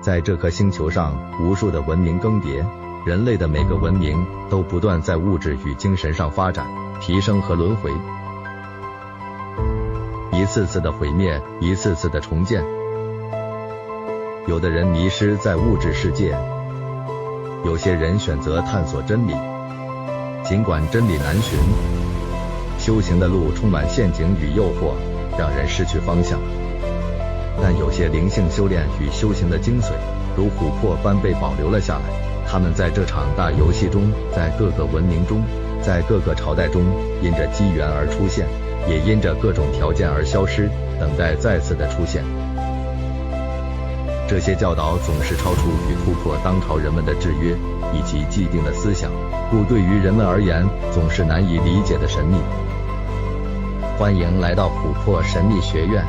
在这颗星球上，无数的文明更迭，人类的每个文明都不断在物质与精神上发展、提升和轮回，一次次的毁灭，一次次的重建。有的人迷失在物质世界，有些人选择探索真理。尽管真理难寻，修行的路充满陷阱与诱惑，让人失去方向。但有些灵性修炼与修行的精髓，如琥珀般被保留了下来。他们在这场大游戏中，在各个文明中，在各个朝代中，因着机缘而出现，也因着各种条件而消失，等待再次的出现。这些教导总是超出与突破当朝人们的制约以及既定的思想，故对于人们而言总是难以理解的神秘。欢迎来到琥珀神秘学院。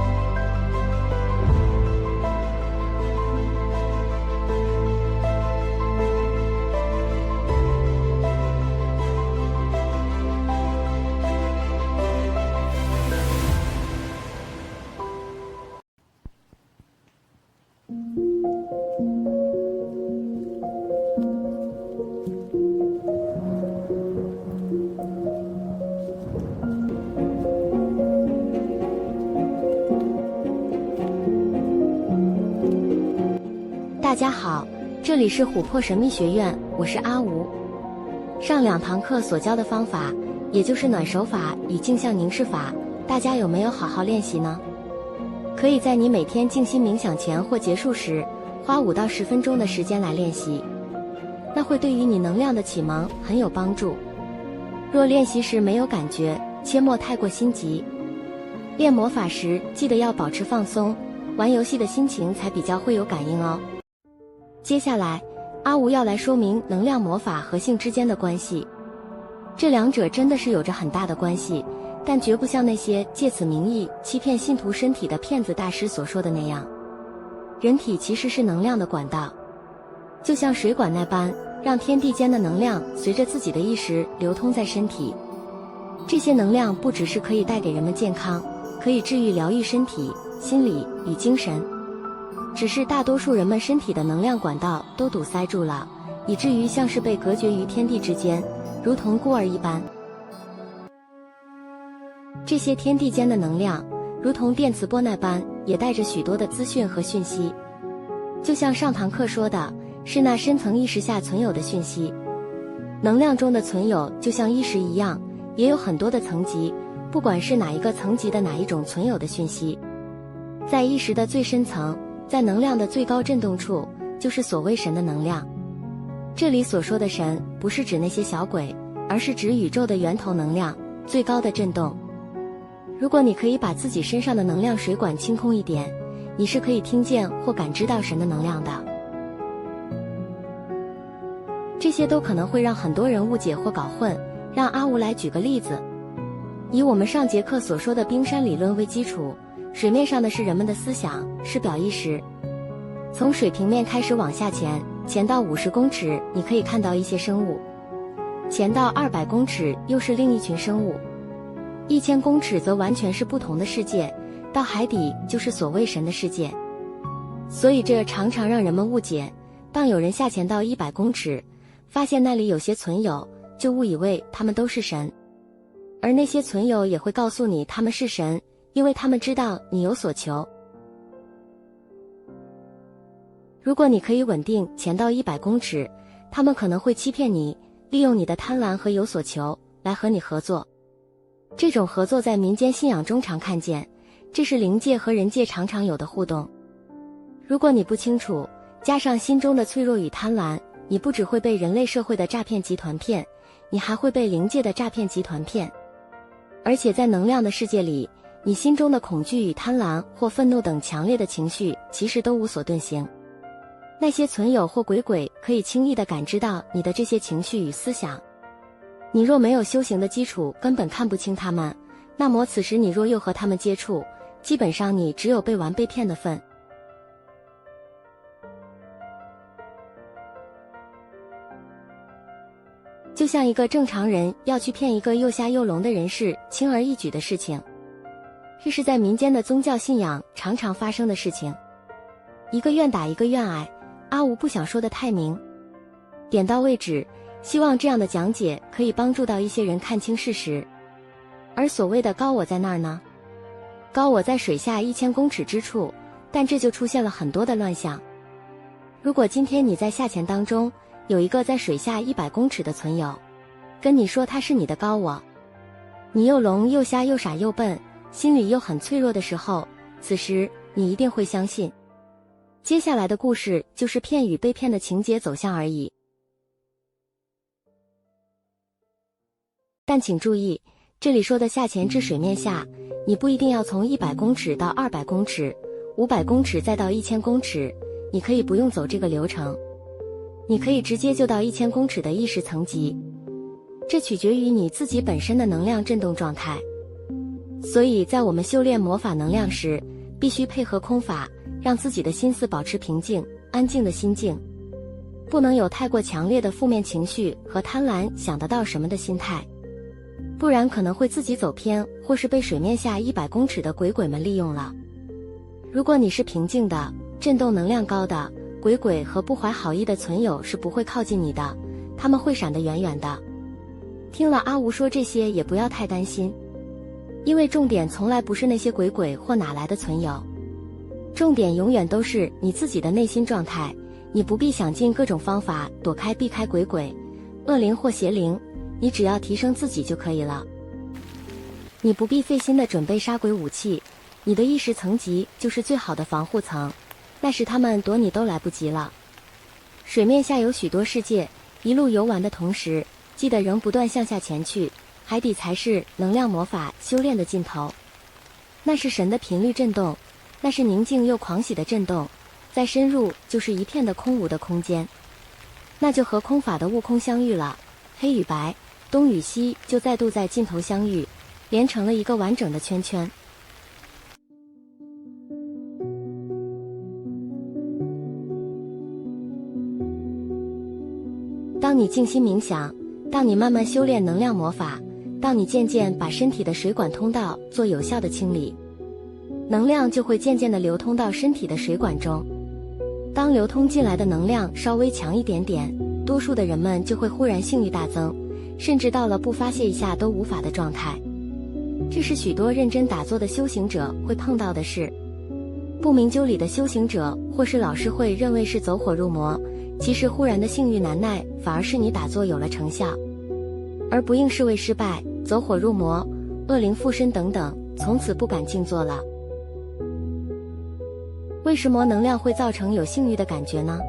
大家好，这里是琥珀神秘学院，我是阿吴。上2堂课所教的方法，也就是暖手法与镜像凝视法，大家有没有好好练习呢？可以在你每天静心冥想前或结束时，花5到10分钟的时间来练习，那会对于你能量的启蒙很有帮助。若练习时没有感觉，切莫太过心急。练魔法时记得要保持放松，玩游戏的心情才比较会有感应哦。接下来，阿吴要来说明能量魔法和性之间的关系。这两者真的是有着很大的关系，但绝不像那些借此名义欺骗信徒身体的骗子大师所说的那样。人体其实是能量的管道，就像水管那般，让天地间的能量随着自己的意识流通在身体。这些能量不只是可以带给人们健康，可以治愈疗愈身体、心理与精神。只是大多数人们身体的能量管道都堵塞住了，以至于像是被隔绝于天地之间，如同孤儿一般。这些天地间的能量，如同电磁波那般，也带着许多的资讯和讯息。就像上堂课说的，是那深层意识下存有的讯息。能量中的存有就像意识一样，也有很多的层级，不管是哪一个层级的哪一种存有的讯息。在意识的最深层，在能量的最高振动处，就是所谓神的能量。这里所说的神，不是指那些小鬼，而是指宇宙的源头能量，最高的振动。如果你可以把自己身上的能量水管清空一点，你是可以听见或感知到神的能量的。这些都可能会让很多人误解或搞混，让阿吴来举个例子。以我们上节课所说的冰山理论为基础，水面上的是人们的思想，是表意识。从水平面开始往下潜到50公尺，你可以看到一些生物；潜到200公尺，又是另一群生物；1000公尺则完全是不同的世界，到海底就是所谓神的世界。所以这常常让人们误解，当有人下潜到100公尺，发现那里有些存有，就误以为他们都是神。而那些存有也会告诉你他们是神，因为他们知道你有所求。如果你可以稳定潜到100公尺，他们可能会欺骗你，利用你的贪婪和有所求来和你合作。这种合作在民间信仰中常看见，这是灵界和人界常常有的互动。如果你不清楚，加上心中的脆弱与贪婪，你不只会被人类社会的诈骗集团骗，你还会被灵界的诈骗集团骗。而且在能量的世界里，你心中的恐惧与贪婪或愤怒等强烈的情绪其实都无所遁形。那些存有或鬼可以轻易地感知到你的这些情绪与思想。你若没有修行的基础，根本看不清他们，那么此时你若又和他们接触，基本上你只有被玩被骗的份。就像一个正常人要去骗一个又瞎又聋的人是轻而易举的事情，这是在民间的宗教信仰常常发生的事情。一个愿打一个愿挨，阿吴不想说得太明，点到为止，希望这样的讲解可以帮助到一些人看清事实。而所谓的高我在那儿呢？高我在水下1000公尺之处，但这就出现了很多的乱象。如果今天你在下潜当中有一个在水下100公尺的存有，跟你说他是你的高我，你又聋又瞎又傻又笨，心里又很脆弱的时候，此时你一定会相信。接下来的故事就是骗与被骗的情节走向而已。但请注意，这里说的下潜至水面下，你不一定要从100公尺到200公尺、500公尺再到1000公尺，你可以不用走这个流程，你可以直接就到1000公尺的意识层级，这取决于你自己本身的能量振动状态。所以在我们修炼魔法能量时，必须配合空法，让自己的心思保持平静、安静的心境，不能有太过强烈的负面情绪和贪婪想得到什么的心态，不然可能会自己走偏，或是被水面下100公尺的鬼们利用了。如果你是平静的、振动能量高的，鬼和不怀好意的存有是不会靠近你的，他们会闪得远远的。听了阿吴说这些也不要太担心，因为重点从来不是那些鬼或哪来的存有，重点永远都是你自己的内心状态。你不必想尽各种方法躲开避开鬼、恶灵或邪灵，你只要提升自己就可以了。你不必费心的准备杀鬼武器，你的意识层级就是最好的防护层，那时他们躲你都来不及了。水面下有许多世界，一路游玩的同时，记得仍不断向下前去，海底才是能量魔法修炼的尽头。那是神的频率震动，那是宁静又狂喜的震动，再深入就是一片的空无的空间，那就和空法的悟空相遇了，黑与白、东与西就再度在尽头相遇，连成了一个完整的圈圈。当你静心冥想，当你慢慢修炼能量魔法，当你渐渐把身体的水管通道做有效的清理，能量就会渐渐地流通到身体的水管中。当流通进来的能量稍微强一点点，多数的人们就会忽然性欲大增，甚至到了不发泄一下都无法的状态。这是许多认真打坐的修行者会碰到的事。不明就里的修行者或是老师会认为是走火入魔，其实忽然的性欲难耐反而是你打坐有了成效，而不应视为失败、走火入魔、恶灵附身等等，从此不敢静坐了。为什么能量会造成有性欲的感觉呢？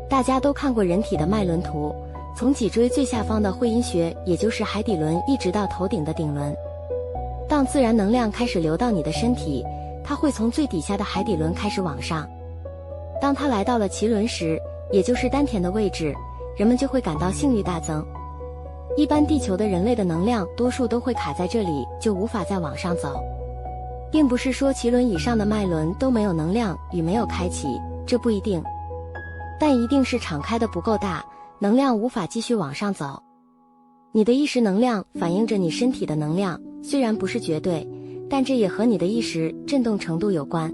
大家都看过人体的脉轮图，从脊椎最下方的会阴穴，也就是海底轮，一直到头顶的顶轮。当自然能量开始流到你的身体，它会从最底下的海底轮开始往上。当它来到了脐轮时，也就是丹田的位置，人们就会感到性欲大增。一般地球的人类的能量多数都会卡在这里，就无法再往上走。并不是说脐轮以上的脉轮都没有能量与没有开启，这不一定，但一定是敞开的不够大，能量无法继续往上走。你的意识能量反映着你身体的能量，虽然不是绝对，但这也和你的意识振动程度有关。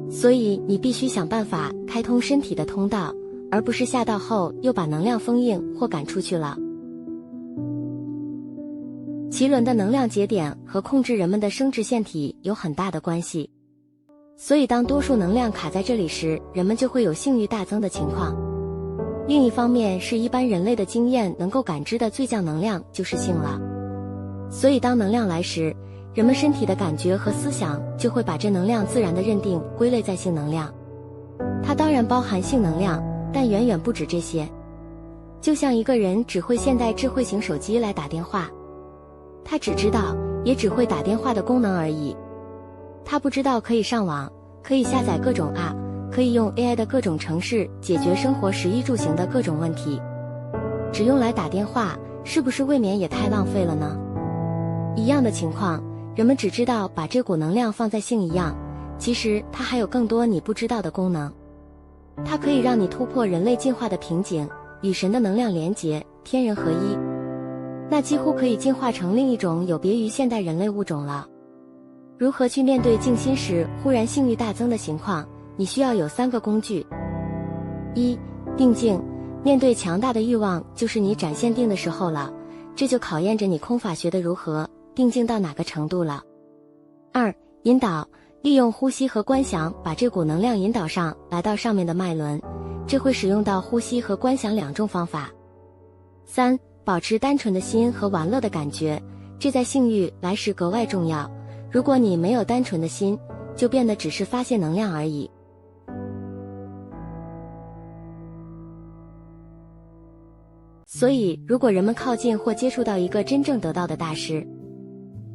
所以你必须想办法开通身体的通道，而不是下道后又把能量封印或赶出去了。脐轮的能量节点和控制人们的生殖腺体有很大的关系，所以当多数能量卡在这里时，人们就会有性欲大增的情况。另一方面是一般人类的经验能够感知的最降能量就是性了，所以当能量来时，人们身体的感觉和思想就会把这能量自然的认定归类在性能量。它当然包含性能量，但远远不止这些。就像一个人只会现代智慧型手机来打电话，他只知道也只会打电话的功能而已，他不知道可以上网，可以下载各种 App， 可以用 AI 的各种程式解决生活食衣住行的各种问题。只用来打电话，是不是未免也太浪费了呢？一样的情况，人们只知道把这股能量放在性一样，其实它还有更多你不知道的功能。它可以让你突破人类进化的瓶颈，与神的能量连结，天人合一。那几乎可以进化成另一种有别于现代人类物种了。如何去面对静心时忽然性欲大增的情况？你需要有3个工具。一、定静。面对强大的欲望，就是你展现定的时候了，这就考验着你空法学的如何定静到哪个程度了。二、引导。利用呼吸和观想把这股能量引导上来到上面的脉轮，这会使用到呼吸和观想两种方法。三、保持单纯的心和玩乐的感觉，这在性欲来时格外重要。如果你没有单纯的心，就变得只是发泄能量而已。所以，如果人们靠近或接触到一个真正得道的大师，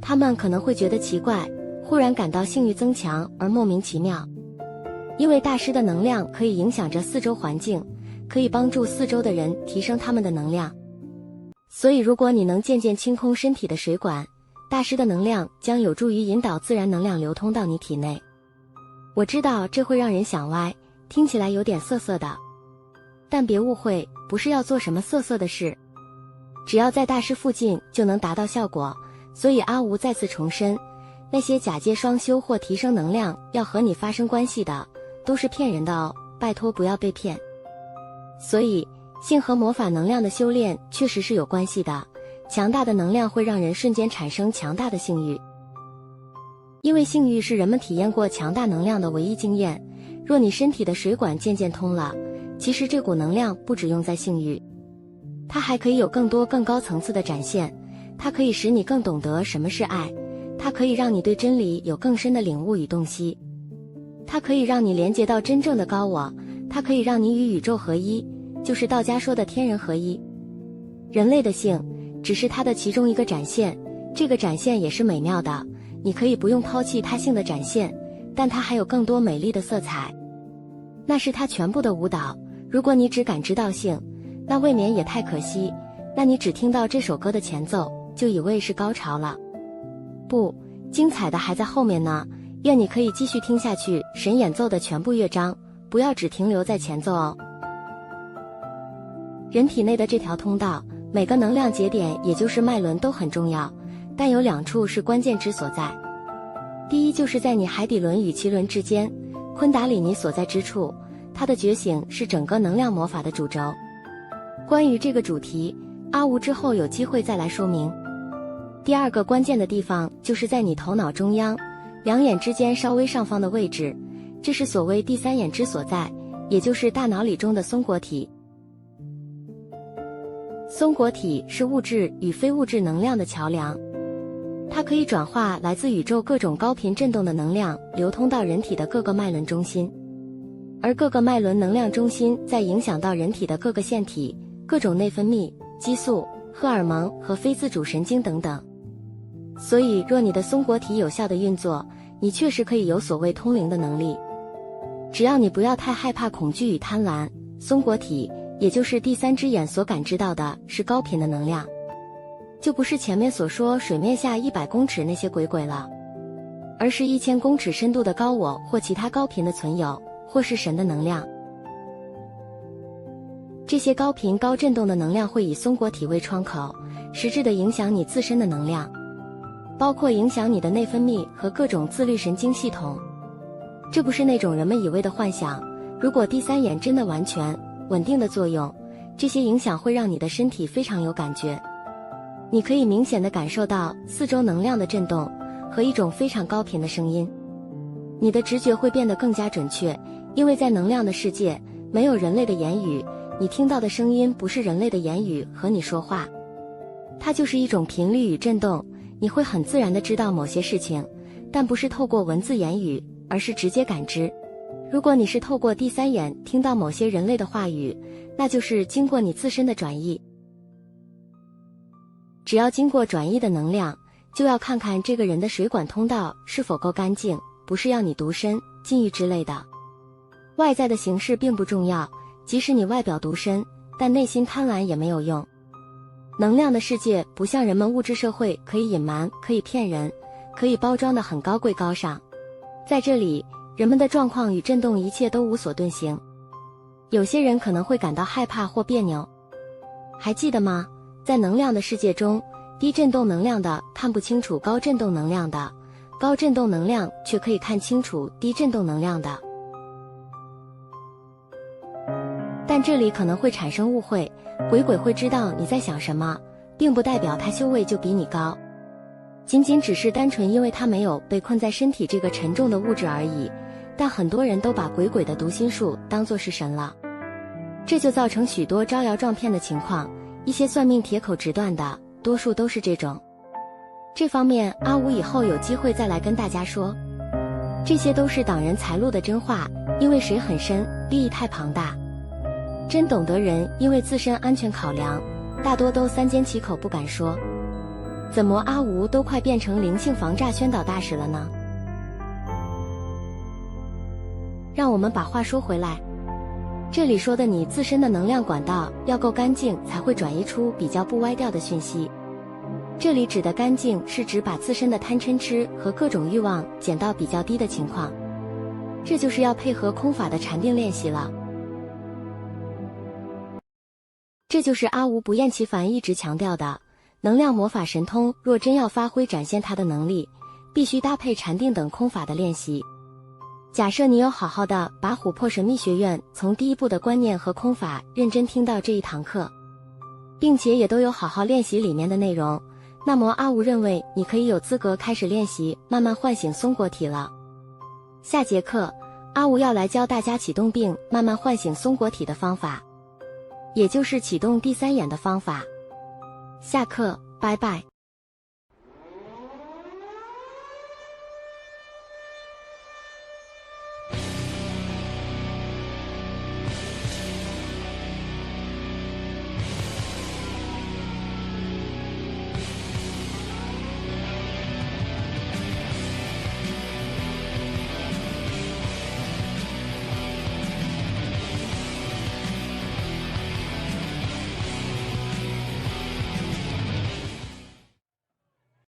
他们可能会觉得奇怪，忽然感到性欲增强而莫名其妙。因为大师的能量可以影响着四周环境，可以帮助四周的人提升他们的能量。所以如果你能渐渐清空身体的水管，大师的能量将有助于引导自然能量流通到你体内。我知道这会让人想歪，听起来有点涩涩的，但别误会，不是要做什么涩涩的事，只要在大师附近就能达到效果。所以阿吴再次重申，那些假借双修或提升能量要和你发生关系的，都是骗人的哦，拜托不要被骗。所以性和魔法能量的修炼确实是有关系的，强大的能量会让人瞬间产生强大的性欲。因为性欲是人们体验过强大能量的唯一经验，若你身体的水管渐渐通了，其实这股能量不只用在性欲，它还可以有更多更高层次的展现，它可以使你更懂得什么是爱，它可以让你对真理有更深的领悟与洞悉，它可以让你连接到真正的高我，它可以让你与宇宙合一，就是道家说的天人合一。人类的性只是它的其中一个展现，这个展现也是美妙的，你可以不用抛弃它性的展现，但它还有更多美丽的色彩，那是它全部的舞蹈。如果你只感知到性，那未免也太可惜，那你只听到这首歌的前奏就以为是高潮了。不，精彩的还在后面呢，愿你可以继续听下去神演奏的全部乐章，不要只停留在前奏哦。人体内的这条通道，每个能量节点也就是脉轮都很重要，但有两处是关键之所在。第一就是在你海底轮与脐轮之间，昆达里尼所在之处，它的觉醒是整个能量魔法的主轴。关于这个主题，阿吴之后有机会再来说明。第二个关键的地方就是在你头脑中央，两眼之间稍微上方的位置，这是所谓第三眼之所在，也就是大脑里中的松果体。松果体是物质与非物质能量的桥梁，它可以转化来自宇宙各种高频振动的能量，流通到人体的各个脉轮中心，而各个脉轮能量中心再影响到人体的各个腺体、各种内分泌、激素、荷尔蒙和非自主神经等等。所以若你的松果体有效的运作，你确实可以有所谓通灵的能力。只要你不要太害怕恐惧与贪婪，松果体也就是第三只眼所感知到的是高频的能量，就不是前面所说水面下100公尺那些鬼了，而是1000公尺深度的高我或其他高频的存有，或是神的能量。这些高频高振动的能量会以松果体为窗口，实质地影响你自身的能量，包括影响你的内分泌和各种自律神经系统。这不是那种人们以为的幻想，如果第三眼真的完全稳定的作用，这些影响会让你的身体非常有感觉。你可以明显地感受到四周能量的震动和一种非常高频的声音，你的直觉会变得更加准确，因为在能量的世界没有人类的言语，你听到的声音不是人类的言语和你说话，它就是一种频率与震动，你会很自然地知道某些事情，但不是透过文字言语，而是直接感知。如果你是透过第三眼听到某些人类的话语，那就是经过你自身的转移。只要经过转移的能量，就要看看这个人的水管通道是否够干净，不是要你独身、禁欲之类的。外在的形式并不重要，即使你外表独身，但内心贪婪也没有用。能量的世界不像人们物质社会可以隐瞒，可以骗人，可以包装得很高贵高尚。在这里，人们的状况与震动一切都无所遁形。有些人可能会感到害怕或别扭，还记得吗？在能量的世界中，低振动能量的看不清楚高振动能量的，高振动能量却可以看清楚低振动能量的。但这里可能会产生误会，鬼鬼会知道你在想什么，并不代表他修为就比你高，仅仅只是单纯因为他没有被困在身体这个沉重的物质而已。但很多人都把鬼鬼的读心术当作是神了，这就造成许多招摇撞骗的情况，一些算命铁口直断的，多数都是这种。这方面阿武以后有机会再来跟大家说，这些都是挡人财路的真话，因为水很深，利益太庞大，真懂得人因为自身安全考量，大多都三缄其口不敢说。怎么阿吴都快变成灵性防诈宣导大使了呢？让我们把话说回来，这里说的你自身的能量管道要够干净，才会转移出比较不歪掉的讯息。这里指的干净是指把自身的贪嗔痴和各种欲望减到比较低的情况，这就是要配合空法的禅定练习了。这就是阿吴不厌其烦一直强调的，能量魔法神通若真要发挥展现它的能力，必须搭配禅定等空法的练习。假设你有好好的把琥珀神秘学院从第一步的观念和空法认真听到这一堂课，并且也都有好好练习里面的内容，那么阿吴认为你可以有资格开始练习慢慢唤醒松果体了。下节课阿吴要来教大家启动并慢慢唤醒松果体的方法，也就是启动第三眼的方法。下课，拜拜。